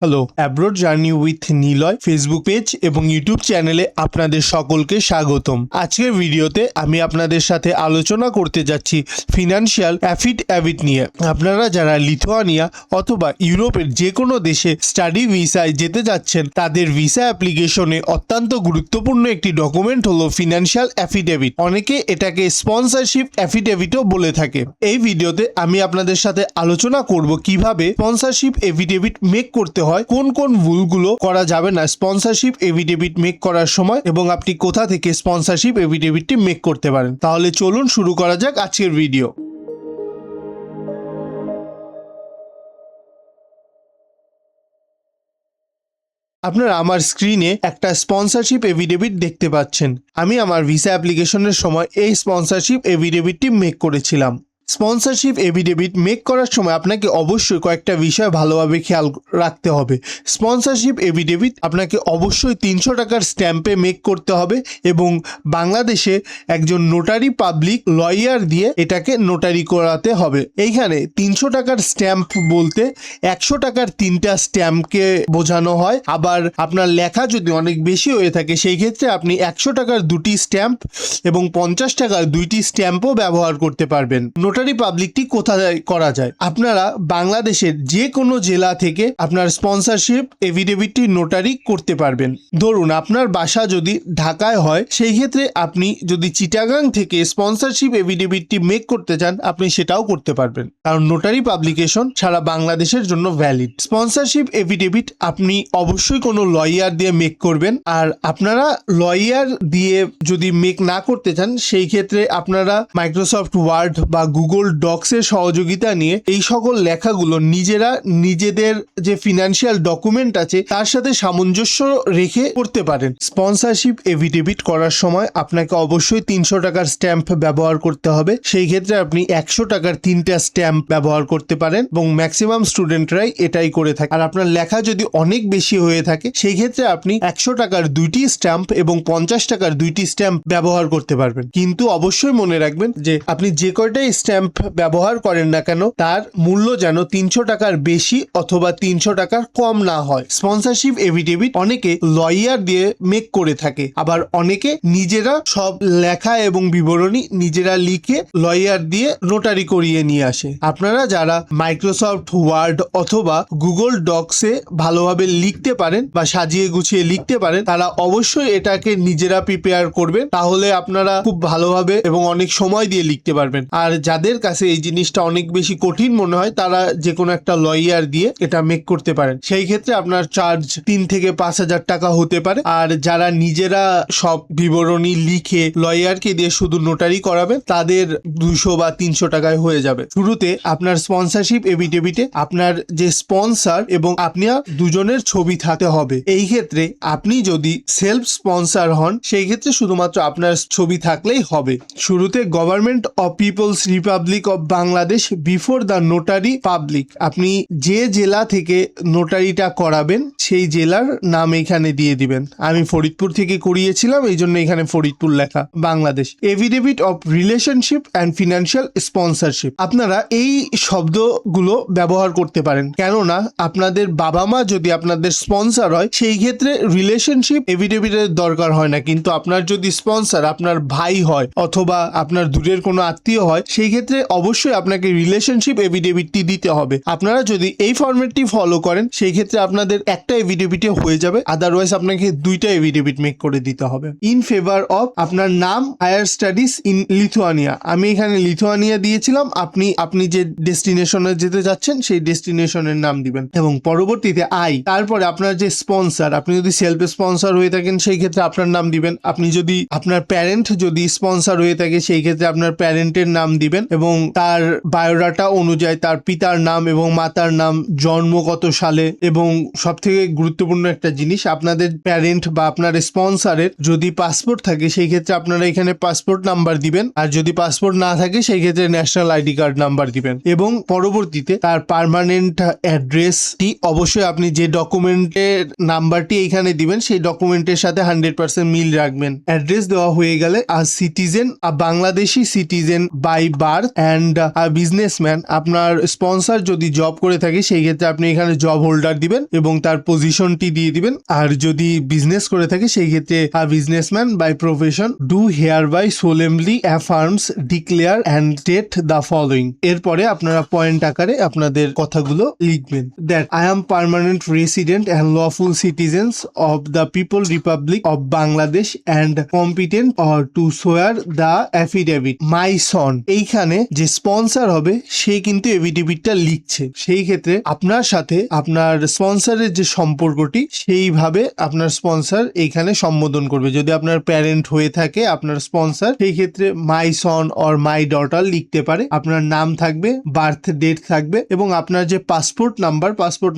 Hello, abroad journey with Niloy Facebook page এবং YouTube চ্যানেলে আপনাদের সকলকে স্বাগতম। আজকের ভিডিওতে আমি আপনাদের সাথে আলোচনা করতে যাচ্ছি ফিনান্সিয়াল অ্যাফিডেভিট নিয়ে। আপনারা যারা লিথুয়ানিয়া অথবা ইউরোপের যে কোনো দেশে স্টাডি ভিসায় যেতে যাচ্ছেন, তাদের ভিসা অ্যাপ্লিকেশনে অত্যন্ত গুরুত্বপূর্ণ একটি ডকুমেন্ট হলো ফিনান্সিয়াল অ্যাফিডেভিট। অনেকে এটাকে স্পন্সরশিপ অ্যাফিডেভিটও বলে থাকে। এই ভিডিওতে আমি আপনাদের সাথে আলোচনা করব কিভাবে স্পন্সরশিপ এফিডেভিট মেক করতে হয়, কোন কোন ভুলগুলো করা যাবে না স্পন্সরশিপ এফিডেভিট মেক করার সময়, এবং আপনি কোথা থেকে স্পন্সরশিপ এফিডেভিটটি মেক করতে পারেন। তাহলে চলুন শুরু করা যাক আজকের ভিডিও। আপনারা আমার স্ক্রিনে একটা স্পন্সরশিপ এফিডেভিট দেখতে পাচ্ছেন। আমি আমার ভিসা অ্যাপ্লিকেশনের সময় এই স্পন্সরশিপ এফিডেভিটটি মেক করেছিলাম। স্পন্সরশিপ এফিডেভিট মেক করার সময় আপনাকে অবশ্যই কয়েকটা বিষয় ভালোভাবে খেয়াল রাখতে হবে। স্পন্সরশিপ এফিডেভিট আপনাকে অবশ্যই 300 টাকার স্ট্যাম্পে মেক করতে হবে এবং বাংলাদেশে একজন নোটারি পাবলিক লয়ার দিয়ে এটাকে নোটারি করাতে হবে। এইখানে 300 টাকার স্ট্যাম্প বলতে 100 টাকার 3টা স্ট্যাম্পকে বোঝানো হয়। আবার আপনার লেখা যদি অনেক বেশি হয়ে থাকে, সেই ক্ষেত্রে আপনি 100 টাকার 2টি স্ট্যাম্প এবং 50 টাকার 2টি স্ট্যাম্পও ব্যবহার করতে পারবেন। নোটারি পাবলিকটি কোথায় করা যায়? আপনারা বাংলাদেশের যে কোনো জেলা থেকে আপনার স্পন্সরশিপ এফিডেভিটটি নোটারি করতে পারবেন। ধরুন আপনার বাসা যদি ঢাকায় হয়, সেই ক্ষেত্রে আপনি যদি চিটাগাং থেকে স্পন্সরশিপ এফিডেভিটটি মেক করতে চান, আপনি সেটাও করতে পারবেন, কারণ নোটারি পাবলিকেশন সারা বাংলাদেশের জন্য ভ্যালিড। স্পন্সরশিপ এফিডেভিট আপনি অবশ্যই কোনো লয়ার দিয়ে মেক করবেন। আর আপনারা লয়ার দিয়ে যদি মেক না করতে চান, সেই ক্ষেত্রে আপনারা মাইক্রোসফট ওয়ার্ড বা গুগল ডক্সের সহযোগিতা নিয়ে এই সকল লেখাগুলো নিজেরা নিজেদের যে ফিনান্সিয়াল ডকুমেন্ট আছে তার সাথে সামঞ্জস্য রেখে করতে পারেন। স্পন্সরশিপ এফিডেভিট করার সময় আপনাকে অবশ্যই 300 টাকার স্ট্যাম্প ব্যবহার করতে হবে। সেই ক্ষেত্রে আপনি 100 টাকার 3টা স্ট্যাম্প ব্যবহার করতে পারেন এবং ম্যাক্সিমাম স্টুডেন্টরাই এটাই করে থাকে। আর আপনার লেখা যদি অনেক বেশি হয়ে থাকে, সেই ক্ষেত্রে আপনি 100 টাকার 2টি স্ট্যাম্প এবং 50 টাকার 2টি স্ট্যাম্প ব্যবহার করতে পারবেন। কিন্তু অবশ্যই মনে রাখবেন যে আপনি যে কয়টাই স্ট্যাম্প ব্যবহার করেন না কেন, তার মূল্য যেন 300 টাকার বেশি অথবা 300 টাকার কম না হয়। স্পন্সরশিপ এফিডেভিট অনেকে লয়ার দিয়ে মেক করে থাকে, আবার অনেকে নিজেরা সব লেখা এবং বিবরণী নিজেরা লিখে লয়ার দিয়ে নোটারি করিয়ে নিয়ে আসে। আপনারা যারা মাইক্রোসফট ওয়ার্ড অথবা গুগল ডক্সে ভালোভাবে লিখতে পারেন বা সাজিয়ে গুছিয়ে লিখতে পারেন, তারা অবশ্যই এটাকে নিজেরা প্রিপেয়ার করবেন। তাহলে আপনারা খুব ভালোভাবে এবং অনেক সময় দিয়ে লিখতে পারবেন। আর যাদের কাছে এই জিনিসটা অনেক বেশি কঠিন মনে হয়, তারা যে কোনো একটা লয়ার দিয়ে এটা মেক করতে পারেন। সেই ক্ষেত্রে আপনার চার্জ 3 থেকে 5,000 টাকা হতে পারে। আর যারা নিজেরা সব বিবরণী লিখে লয়ারকে দিয়ে শুধু নোটারি করাবেন, তাদের 200 বা 300 টাকায় হয়ে যাবে। শুরুতে আপনার স্পন্সরশিপ এফিডেভিটে আপনার যে স্পন্সর এবং আপনার দুজনের ছবি থাকতে হবে। এই ক্ষেত্রে আপনি যদি সেলফ স্পন্সর হন, সেই ক্ষেত্রে শুধুমাত্র আপনার ছবি থাকলেই হবে। শুরুতে Government of People's Republic of Bangladesh before the notary public, আপনি যে জেলা থেকে নোটারিটা করাবেন সেই জেলার নাম এখানে দিয়ে দিবেন। আমি ফরিদপুর থেকে করিয়েছিলাম, এই জন্য এখানে ফরিদপুর লেখা, Bangladesh. Affidavit of relationship and financial sponsorship, আপনারা এই শব্দগুলো ব্যবহার করতে পারেন, কেননা আপনাদের বাবা মা যদি আপনাদের স্পন্সর হয়, সেই ক্ষেত্রে রিলেশনশিপ এফিডেভিটের দরকার হয় না। কিন্তু আপনার যদি স্পন্সর আপনার ভাই হয় অথবা আপনার দূরের কোনো আত্মীয় হয়, সেই ক্ষেত্রে অবশ্যই আপনাকে রিলেশনশিপ এফিডেভিটটি দিতে হবে। আপনারা যদি এই ফরম্যাটটি ফলো করেন, সেই ক্ষেত্রে আপনাদের একটা এফিডেভিটে হয়ে যাবে। আদারওয়াইজ আপনাকে 2টা এফিডেভিট মেক করে দিতে হবে। ইন ফেভার অফ আপনার নাম, হায়ার স্টাডিজ ইন লিথুয়ানিয়া, আমি এখানে লিথুয়ানিয়া দিয়েছিলাম। আপনি যে ডেস্টিনেশনে যেতে যাচ্ছেন সেই ডেস্টিনেশনের নাম দিবেন এবং পরবর্তীতে তারপরে আপনার যে স্পন্সর, আপনি যদি সেলফ স্পন্সর হয়ে থাকেন সেই ক্ষেত্রে আপনার নাম দিবেন। আপনি যদি আপনার প্যারেন্ট যদি স্পন্সর হয়ে থাকে, সেই ক্ষেত্রে আপনার প্যারেন্টের নাম দিবেন এবং তার বায়োডাটা অনুযায়ী তার পিতার নাম এবং মাতার নাম, জন্ম কত সালে, এবং সব থেকে গুরুত্বপূর্ণ একটা জিনিস, আপনাদের প্যারেন্ট বা আপনার স্পন্সরের যদি পাসপোর্ট থাকে, সেই ক্ষেত্রে আপনারা এখানে পাসপোর্ট নাম্বার দিবেন। আর যদি পাসপোর্ট না থাকে, সেই ক্ষেত্রে ন্যাশনাল আইডি কার্ড নাম্বার দিবেন। এবং পরবর্তীতে তার পার্মানেন্ট অ্যাড্রেসটি অবশ্যই আপনি যে ডকুমেন্টের নাম্বারটি এখানে দিবেন, সেই ডকুমেন্টের সাথে 100% মিল রাখবেন। অ্যাড্রেস দেওয়া হয়ে গেলে, a citizen, a Bangladeshi citizen by birth birth and businessman. আপনার স্পন্সর যদি জব করে থাকে সেই ক্ষেত্রে আপনি এখানে জব হোল্ডার দিবেন এবং তার পজিশনটি দিয়ে দিবেন। আর যদি বিজনেস করে থাকে সেই ক্ষেত্রে businessman by profession do hereby solemnly affirms declare and state the following. এরপরে আপনারা পয়েন্ট আকারে আপনাদের কথাগুলো লিখবেন। That I am permanent resident and lawful citizens of the people republic of Bangladesh and competent to swear the affidavit my son. এইখানে যে sponsor হবে সে কিন্তু এফিডেভিটটা লিখছে, সেই ক্ষেত্রে আপনার সাথে আপনার স্পন্সরের যে সম্পর্কটি সেইভাবে আপনার স্পন্সর এইখানে সম্বোধন করবে। যদি আপনার প্যারেন্ট হয়ে থাকে আপনার স্পন্সর, সেই ক্ষেত্রে মাই সন অর মাই ডটার লিখতে পারে। আপনার নাম থাকবে, বার্থ ডেট থাকবে এবং আপনার যে পাসপোর্ট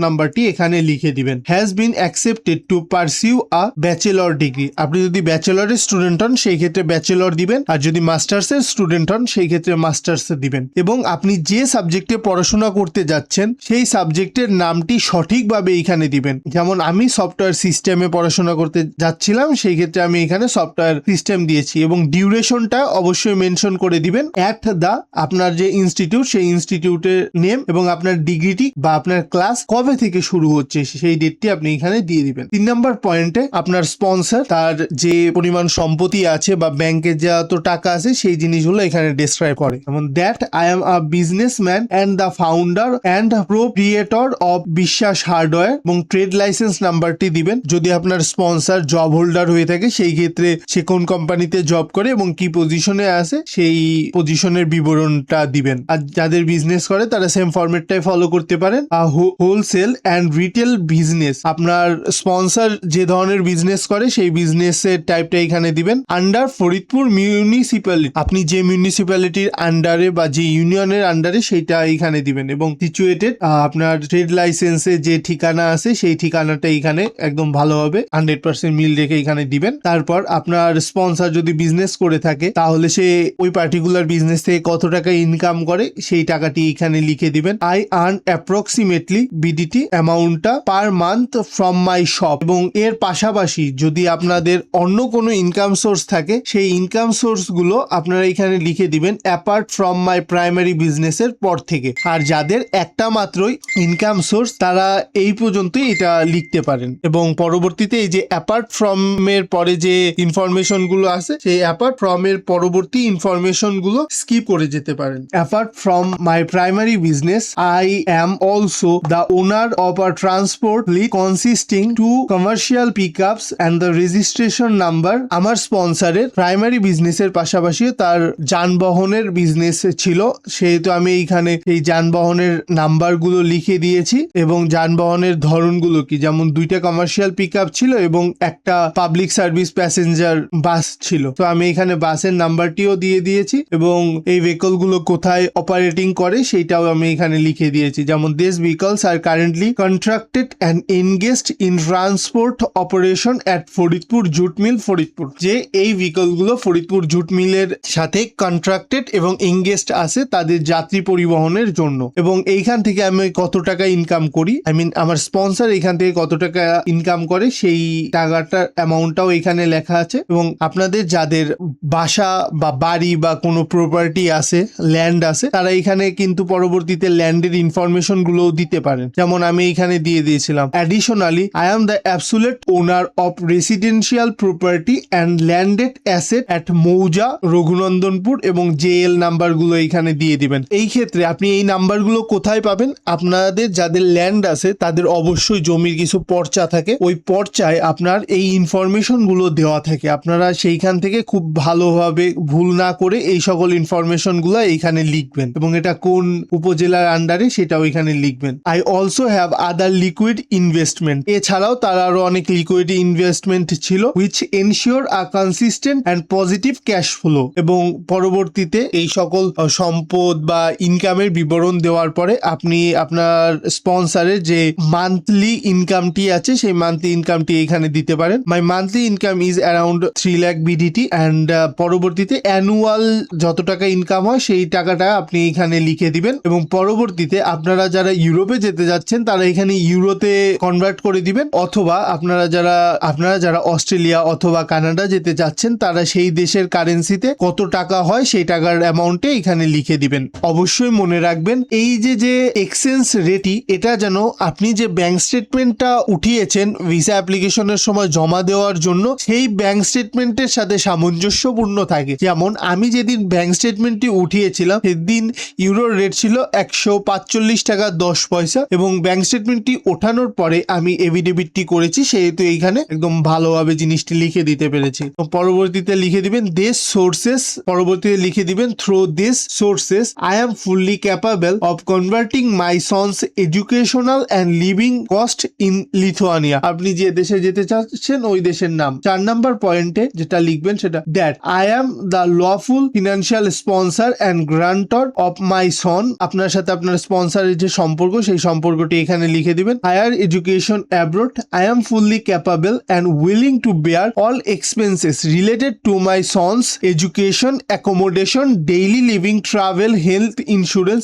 নাম্বারটি এখানে লিখে দিবেন। Has been accepted to pursue a bachelor degree. আপনি যদি ব্যাচেলরের স্টুডেন্ট হন সেই ক্ষেত্রে ব্যাচেলর দিবেন, আর যদি মাস্টার্সের স্টুডেন্ট হন সেই ক্ষেত্রে মাস্টার্স দিবেন। এবং আপনি যে সাবজেক্টে পড়াশোনা করতে যাচ্ছেন সেই সাবজেক্টের নামটি সঠিকভাবে এইখানে দিবেন। যেমন আমি সফটওয়্যার সিস্টেমে পড়াশোনা করতে যাচ্ছিলাম, সেই ক্ষেত্রে আমি এখানে সফটওয়্যার সিস্টেম দিয়েছি এবং ডিউরেশনটা অবশ্যই মেনশন করে দিবেন অ্যাট দা আপনার যে ইনস্টিটিউট সেই ইনস্টিটিউটের নেম এবং আপনার ডিগ্রিটি বা আপনার ক্লাস কবে থেকে শুরু হচ্ছে সেই ডেটটি আপনি এখানে দিয়ে দিবেন। 3 নম্বর পয়েন্টে আপনার স্পন্সর তার যে পরিমাণ সম্পত্তি আছে বা ব্যাংকে যত টাকা আছে সেই জিনিসগুলো এখানে ডেসক্রাইব করে। যেমন that I am a businessman and the founder and proprietor of Biswas hardware এবং ট্রেড লাইসেন্স নাম্বারটি দিবেন। যদি আপনার স্পন্সর জব হোল্ডার হয়ে থাকে সেই ক্ষেত্রে সে কোন কোম্পানিতে জব করে এবং কি পজিশনে আছে সেই পজিশনের বিবরণটা দিবেন। আর যাদের বিজনেস করে তারা সেম ফরম্যাটটাই ফলো করতে পারেন। হোলসেল অ্যান্ড রিটেল বিজনেস, আপনার স্পন্সর যে ধরনের বিজনেস করে সেই বিজনেসের টাইপটা এখানে দিবেন। আন্ডার ফরিদপুর মিউনিসিপ্যালিটি, আপনি যে মিউনিসিপ্যালিটির আন্ডারে বা যে ইউনিয়নের আন্ডারে সেইটা এখানে দিবেন। এবং সিচুয়েটেড, আপনার ট্রেড লাইসেন্সে যে ঠিকানা আছে সেই ঠিকানাটা এখানে একদম ভালোভাবে 100% মিল রেখে এখানে দিবেন। তারপর আপনার স্পন্সর যদি বিজনেস করে থাকে তাহলে সে ওই পার্টিকুলার বিজনেস থেকে কত টাকা ইনকাম করে সেই টাকাটি এখানে লিখে দিবেন। আই আর্ন অ্যাপ্রক্সিমেটলি বিডিটি অ্যামাউন্টটা per month from my shop. এবং এর পাশাপাশি যদি আপনাদের অন্য কোনো ইনকাম সোর্স থাকে সেই ইনকাম সোর্স গুলো আপনারা এখানে লিখে দিবেন অ্যাপার্ট ফ্রম মাই প্রাইমারি বিজনেসের পর থেকে। আর যাদের একটা মাত্রই ইনকাম সোর্স তারা এই পর্যন্তই এটা লিখতে পারেন। এবং পরবর্তীতে এই যে অ্যাপার্ট ফ্রম এর পরে যে ইনফরমেশন গুলো আছে সেই অ্যাপার্ট ফ্রম এর পরবর্তী ইনফরমেশন গুলো স্কিপ করে যেতে পারেন। Apart from my primary business I am also the owner of a transport lead consisting to commercial pickups and the registration number. আমার স্পন্সরের প্রাইমারি বিজনেসের পাশাপাশি তার যানবাহনের বিজনেস ছিল, সেহেতু আমি এইখানে এই যানবাহনের নাম্বারগুলো লিখে দিয়েছি এবং যানবাহনের ধরনগুলো কি, যেমন 2টা কমার্শিয়াল পিকআপ ছিল এবং একটা পাবলিক সার্ভিস প্যাসেঞ্জার বাস ছিল। তো আমি এখানে বাসের নাম্বারটিও দিয়ে দিয়েছি এবং এই ভেহিকল গুলো কোথায় অপারেটিং করে সেইটাও আমি এখানে লিখে দিয়েছি। যেমন this vehicles are currently contracted and engaged in transport operation at Faridpur jute mill Faridpur. যে এই ভেহিকল গুলো ফরিদপুর জুট মিলের সাথে কন্ট্রাক্টেড এবং এনগেজড আছে তাদের যাত্রী পরিবহনের জন্য। এবং এইখান থেকে আমি কত টাকা ইনকাম করি, আমার স্পন্সর এখান থেকে কত টাকা ইনকাম করে সেই টাকাটার অ্যামাউন্টটাও এখানে লেখা আছে। এবং আপনাদের যাদের বাসা বা বাড়ি বা কোনো প্রপার্টি আছে, ল্যান্ড আছে, তারা এখানে কিন্তু পরবর্তীতে ল্যান্ডের ইনফরমেশন গুলো দিতে পারেন। যেমন আমি এখানে দিয়ে দিয়েছিলাম additionally I am the absolute owner of residential property and landed asset at মৌজা রঘুনন্দনপুর এবং জেএল নাম্বার গুলো এখানে দিয়ে দিবেন। এই ক্ষেত্রে আপনি এই নাম্বারগুলো কোথায় পাবেন, আপনাদের যাদের ল্যান্ড আছে তাদের অবশ্যই জমির কিছু পর্চা থাকে, ওই পর্চায় আপনার এই ইনফরমেশন গুলো দেওয়া থাকে। আপনারা সেইখান থেকে খুব ভালোভাবে ভুল না করে এই সকল ইনফরমেশন গুলো এইখানে লিখবেন এবং এটা কোন উপজেলার আন্ডারে সেটাও এখানে লিখবেন। I also have other liquid investment, এছাড়াও তার আরো অনেক লিকুইড ইনভেস্টমেন্ট ছিল which ensure a consistent and positive case flow. এবং পরবর্তীতে এই সকল সম্পদ বা ইনকামের বিবরণ দেওয়ার পরে আপনি আপনার স্পন্সরের যে মান্থলি ইনকামটি আছে সেই মান্থলি ইনকামটি এখানে দিতে পারেন। My monthly income is around 3 lakh BDT and পরবর্তীতে অ্যানুয়াল যত টাকা ইনকাম হয় সেই টাকাটা আপনি এখানে লিখে দিবেন। এবং পরবর্তীতে আপনারা যারা ইউরোপে যেতে যাচ্ছেন তারা এখানে ইউরোতে কনভার্ট করে দিবেন, অথবা আপনারা যারা অস্ট্রেলিয়া অথবা কানাডা যেতে চাচ্ছেন তারা সেই দেশের কারেন্সিতে কত টাকা হয় সেই টাকার অ্যামাউন্ট অ্যামাউন্টে এখানে লিখে দিবেন। অবশ্যই মনে রাখবেন এই যে এক্সচেঞ্জ রেটই, এটা যেন আপনি যে ব্যাংক স্টেটমেন্টটা উঠিয়েছেন ভিসা অ্যাপ্লিকেশনের সময় জমা দেওয়ার জন্য সেই ব্যাংক স্টেটমেন্টের সাথে সামঞ্জস্যপূর্ণ থাকে। যেমন আমি যেদিন ব্যাংক স্টেটমেন্টটি উঠিয়েছিলাম সেদিন ইউরোর রেট ছিল 145 টাকা 10 পয়সা এবং ব্যাংক স্টেটমেন্টটি ওঠানোর পরে আমি এফিডেভিটটি করেছি, সেহেতু এইখানে একদম ভালোভাবে জিনিসটি লিখে দিতে পেরেছি। তো পরবর্তীতে লিখে দিবেন দিস সোর্সেস, পরবর্তীতে লিখে দিবেন through this sources I am fully capable of converting my sons educational and living cost in Lithuania. আপনি যে দেশে যেতে চাচ্ছেন ওই দেশের নাম। 4 নাম্বার পয়েন্টে যেটা লিখবেন সেটা that I am the lawful financial sponsor and grantor of my son. আপনার সাথে আপনার স্পন্সরের যে সম্পর্ক সেই সম্পর্কটি এখানে লিখে দিবেন। Higher education abroad I am fully capable and willing to bear all expenses related to my son's education, accommodation, daily living, travel, health insurance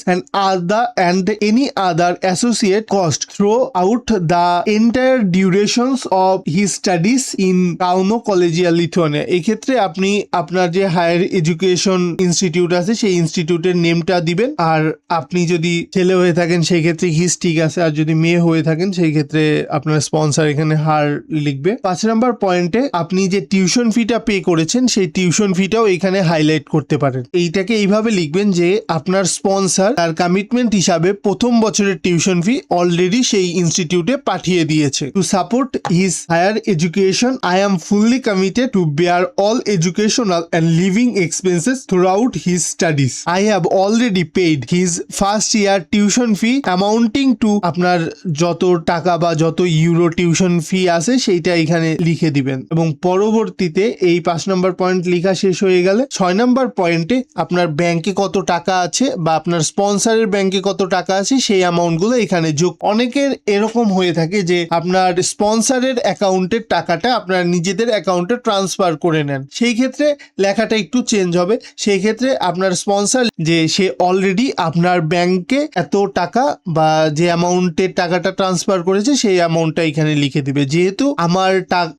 and any other associate cost throughout the entire durations of his studies in Kauno Collegiate Lithuania। এই ক্ষেত্রে আপনি আপনার যে higher education institute আছে সেই ইনস্টিটিউটের নেমটা দিবেন, আর আপনি যদি ছেলে হয়ে থাকেন সেই ক্ষেত্রে হিস ঠিক আছে, আর যদি মেয়ে হয়ে থাকেন সেই ক্ষেত্রে আপনার স্পন্সর এখানে হার লিখবে। 5 নাম্বার পয়েন্টে আপনি যে টিউশন ফিটা পে করেছেন সেই টিউশন ফিটাও এখানে হাইলাইট করতে পারেন। এইটাকে এইভাবে লিখবেন যে আপনার স্পন্সর তার কমিটমেন্ট হিসাবে প্রথম বছরের টিউশন ফি অলরেডি সেই ইনস্টিটিউটে পাঠিয়ে দিয়েছে। To support his higher education I am fully committed to bear all educational and living expenses throughout his studies. I have already paid his first year tuition fee amounting to, আপনার যত টাকা বা যত euro tuition fee আছে সেইটা এখানে লিখে দিবেন। এবং পরবর্তীতে এই 5 নম্বর পয়েন্ট লেখা শেষ হয়ে গেলে 6 নম্বর পয়েন্টে আপনার ব্যাংকে কত টাকা আছে বা আপনার স্পন্সরের ব্যাংকে কত টাকা আছে সেই অ্যামাউন্টগুলো এখানে যোগ। অনেকের এরকম হয়ে থাকে যে আপনার স্পন্সরের অ্যাকাউন্টের টাকাটা আপনার নিজেদের অ্যাকাউন্টে ট্রান্সফার করে নেন, সেই ক্ষেত্রে লেখাটা একটু চেঞ্জ হবে। সেই ক্ষেত্রে আপনার স্পন্সর যে সে অলরেডি আপনার ব্যাংকে এত টাকা বা যে অ্যামাউন্টের টাকাটা ট্রান্সফার করেছে সেই অ্যামাউন্টটা এখানে লিখে দিবে। যেহেতু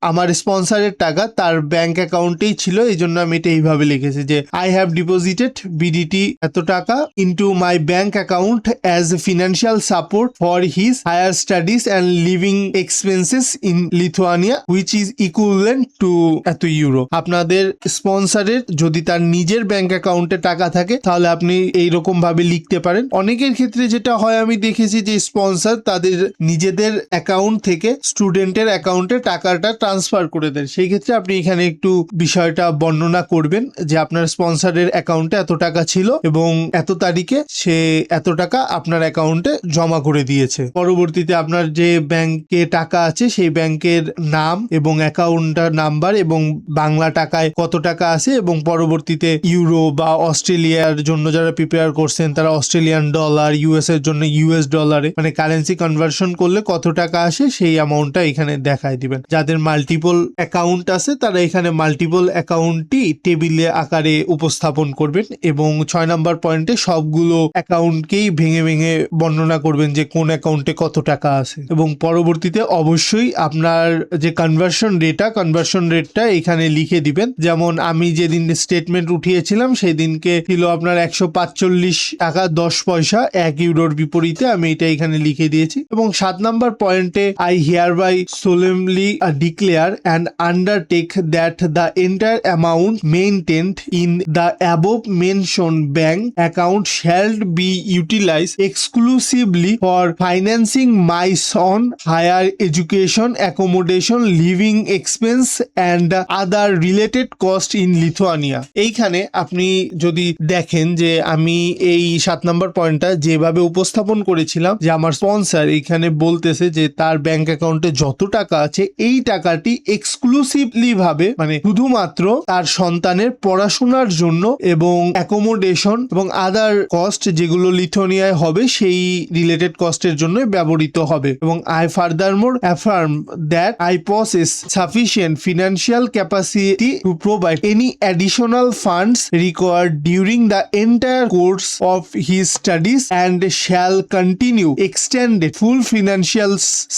আমার স্পন্সরের টাকা তার ব্যাংক অ্যাকাউন্টেই ছিল, এই জন্য আমি এটা এইভাবে লিখেছি যে আই হ্যাভ ডিপোজিটেড বিডিটি এত টাকা into my bank account as financial support for his higher studies and living expenses in Lithuania which is equivalent to এত ইউরো। আপনাদের স্পন্সরের যদি তার নিজের ব্যাংক অ্যাকাউন্টে টাকা থাকে তাহলে আপনি এইরকম ভাবে লিখতে পারেন। অনেকের ক্ষেত্রে যেটা হয় আমি দেখেছি যে স্পন্সর তাদের নিজেদের অ্যাকাউন্ট থেকে স্টুডেন্টের অ্যাকাউন্টে টাকাটা ট্রান্সফার করে দেন, সেই ক্ষেত্রে আপনি এখানে একটু বিষয়টা বর্ণনা করবেন যে আপনার স্পন্সরের অ্যাকাউন্টে এত টাকা ছিল এবং এত তারিখে সে এত টাকা আপনার অ্যাকাউন্টে জমা করে দিয়েছে। পরবর্তীতে আপনার যে ব্যাংকে টাকা আছে সেই ব্যাংকের নাম এবং অ্যাকাউন্টার নাম্বার এবং বাংলা টাকায় কত টাকা আছে এবং পরবর্তীতে ইউরো বা অস্ট্রেলিয়ার জন্য যারা প্রিপেয়ার করছেন তারা অস্ট্রেলিয়ান ডলার, ইউএস এর জন্য ইউএস ডলারে মানে কারেন্সি কনভার্সন করলে কত টাকা আসে সেই অ্যামাউন্টটা এখানে দেখায় দিবেন। যাদের মাল্টিপল অ্যাকাউন্ট আছে তারা এখানে মাল্টিপল অ্যাকাউন্টটি টেবিলে আকারে উপস্থাপন করবেন এবং 6 নাম্বার পয়েন্টে সবগুলো অ্যাকাউন্টকেই ভেঙে ভেঙে বর্ণনা করবেন যে কোন অ্যাকাউন্টে কত টাকা আছে। এবং পরবর্তীতে অবশ্যই আপনার যে কনভার্সন রেটটা এখানে লিখে দিবেন। যেমন আমি যেদিন স্টেটমেন্ট উঠিয়েছিলাম সেই দিনকে ছিল আপনার 145 টাকা 10 পয়সা 1 ইউরোর বিপরীতে, আমি এটা এখানে লিখে দিয়েছি। এবং 7 নাম্বার পয়েন্টে I hereby solemnly declare and undertake that the entire amount maintained in the above mentioned bank account shall be utilized exclusively for financing my son higher education, accommodation, living expense and other related cost in Lithuania। এইখানে আপনি যদি দেখেন যে আমি এই 7 নম্বর পয়েন্টটা যেভাবে উপস্থাপন করেছিলাম যে আমার স্পন্সর এখানে বলতেছে যে তার ব্যাংক অ্যাকাউন্টে যত টাকা আছে এই টাকাটি এক্সক্লুসিভলি ভাবে মানে শুধুমাত্র তার সন্তানের পড়াশোনার জন্য এবং অ্যাকোমোডেশন এবং আদার কস্ট যেগুলো লিথুয়ানিয়ায় হবে সেই রিলেটেড কস্টের জন্য ব্যবহৃত হবে। এবং I ফার্দারমোর affirm that I possess sufficient financial capacity to provide any additional funds required during the entire course of his studies and shall continue extended full financial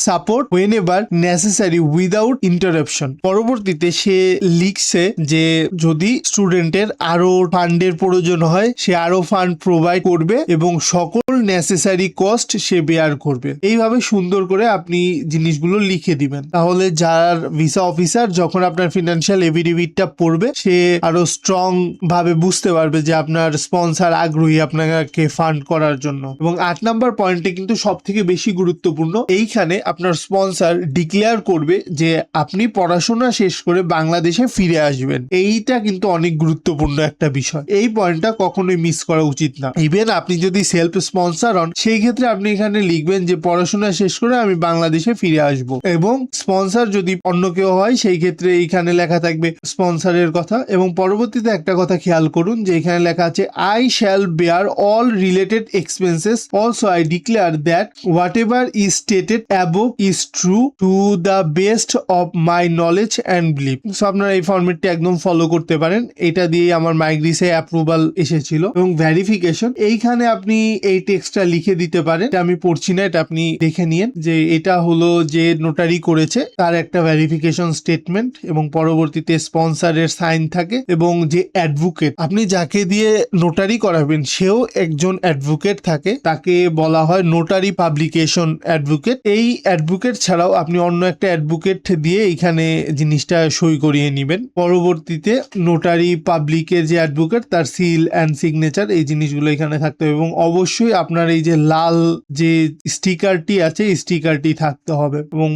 support whenever necessary without interruption। পরবর্তীতে সে লিখছে যে যদি স্টুডেন্টের আরো ফান্ডের ফান্ডের প্রয়োজন হয় সে আরো ফান্ড প্রোভাইড করবে এবং সকল নেসেসারি কস্ট সে বেয়ার করবে। এইভাবে সুন্দর করে আপনি জিনিসগুলো লিখে দিবেন, তাহলে যার ভিসা অফিসার যখন আপনার ফিনান্সিয়াল এফিডেভিটটা পড়বে সে আরো স্ট্রং ভাবে বুঝতে পারবে যে আপনার স্পন্সর আগ্রহী আপনাকে ফান্ড করার জন্য। এবং 8 নাম্বার পয়েন্টে কিন্তু সব থেকে বেশি গুরুত্বপূর্ণ, এইখানে আপনার স্পন্সর ডিক্লেয়ার করবে যে আপনি পড়াশোনা শেষ করে বাংলাদেশে ফিরে আসবেন। এইটা কিন্তু অনেক গুরুত্বপূর্ণ একটা বিষয়, এই পয়েন্টটা কখনোই মিস করা উচিত না। ইভেন আপনি যদি সেলফ স্পন্সর হন সেই ক্ষেত্রে আপনি এখানে লিখবেন যে পড়াশোনা শেষ করে আমি বাংলাদেশে ফিরে আসব। এবং স্পন্সর যদি অন্য কেউ হয় সেই ক্ষেত্রে এইখানে লেখা থাকবে স্পন্সরের কথা। এবং পরবর্তীতে একটা কথা খেয়াল করুন যে এখানে লেখা আছে I shall bear all related expenses, also I declare that whatever is stated above is true to the best of my knowledge and believe. So আপনারা এই ফরম্যাটটি একদম ফলো করতে পারেন। এটা দিয়ে আমার মাইগ্রিসে অ্যাপ্রুভাল এসেছিল। এবং ভেরিফিকেশন, এইখানে আপনি এই টেক্সটটা লিখে দিতে পারেন, এটা আমি পড়ছি না, এটা আপনি দেখে নিন যে এটা হলো যে নোটারি করেছে তার একটা ভেরিফিকেশন স্টেটমেন্ট এবং পরবর্তীতে স্পন্সরের সাইন থাকে এবং যে অ্যাডভোকেট আপনি যাকে দিয়ে নোটারি করাবেন সেও একজন অ্যাডভোকেট থাকে, তাকে বলা হয় নোটারি পাবলিকেশন অ্যাডভোকেট। এই অ্যাডভোকেট ছাড়াও আপনি অন্য একটা অ্যাডভোকেট দিয়ে এখানে জিনিসটা সই করিয়ে নেবেন। পরবর্তীতে নোটারি পাবলিকের যে অ্যাডভোকেট তার সিল অ্যান্ড সিগনেচার, এই জিনিসগুলো এখানে থাকতে হবে। এবং অবশ্যই আপনার এই যে লাল যে স্টিকারটি আছে স্টিকারটি থাকতে হবে। এবং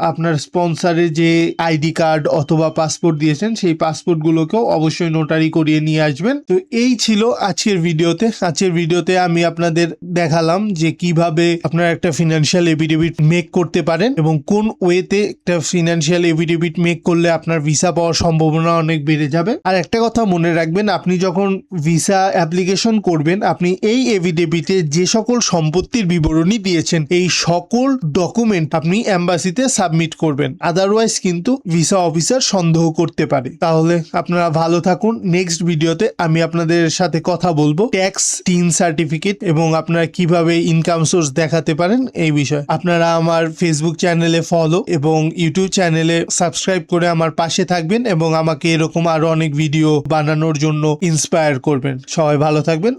আপনার স্পন্সরের যে আইডি কার্ড অথবা পাসপোর্ট দিয়েছেন সেই পাসপোর্ট গুলোকেও অবশ্যই নোটারি করিয়ে নিয়ে আসবেন। তো এই ছিল আজকের ভিডিওতে। আজকের ভিডিওতে আমি আপনাদের দেখালাম যে কিভাবে আপনারা একটা ফিনান্সিয়াল এফিডেভিট মেক করতে পারেন এবং কোন ওয়েতে একটা ফিনান্সিয়াল এফিডেভিট মেক করলে আপনার ভিসা পাওয়ার সম্ভাবনা অনেক বেড়ে যাবে। আর একটা কথা মনে রাখবেন, আপনি যখন ভিসা অ্যাপ্লিকেশন করবেন আপনি এই এফিডেভিটে যে সকল সম্পত্তির বিবরণী দিয়েছেন এই সকল ডকুমেন্ট আপনি এম্বাসিতে সাবমিট করবেন, আদারওয়াইজ কিন্তু ভিসা অফিসার সন্দেহ করতে পারে। তাহলে আপনারা ভালো থাকুন। নেক্সট ভিডিওতে আমি আপনাদের সাথে কথা বলবো ট্যাক্স টিন সার্টিফিকেট এবং আপনারা কিভাবে ইনকাম সোর্স দেখাতে পারেন এই বিষয়ে। আপনারা আমার ফেসবুক চ্যানেলে ফলো এবং ইউটিউব চ্যানেলে সাবস্ক্রাইব করে আমার পাশে থাকবেন এবং আমাকে এরকম আরো অনেক ভিডিও বানানোর জন্য ইন্সপায়ার করবেন। সবাই ভালো থাকবেন।